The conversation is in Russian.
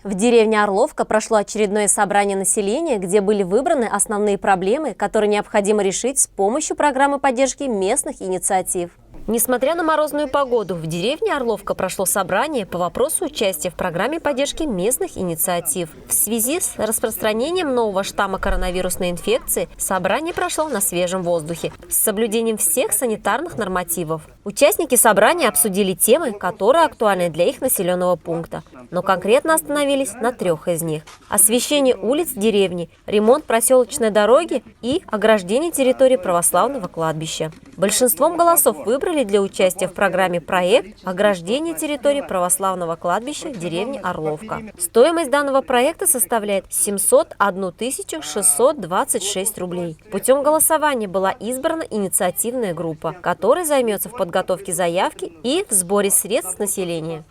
В деревне Орловка прошло очередное собрание населения, где были выбраны основные проблемы, которые необходимо решить с помощью программы поддержки местных инициатив. Несмотря на морозную погоду, в деревне Орловка прошло собрание по вопросу участия в программе поддержки местных инициатив. В связи с распространением нового штамма коронавирусной инфекции собрание прошло на свежем воздухе с соблюдением всех санитарных нормативов. Участники собрания обсудили темы, которые актуальны для их населенного пункта, но конкретно остановились на 3 из них: освещение улиц деревни, ремонт проселочной дороги и ограждение территории православного кладбища. Большинством голосов выбрали для участия в программе проект «Ограждение территории православного кладбища в деревне Орловка». Стоимость данного проекта составляет 701 626 рублей. Путем голосования была избрана инициативная группа, которая займется в подготовке заявки и в сборе средств населения.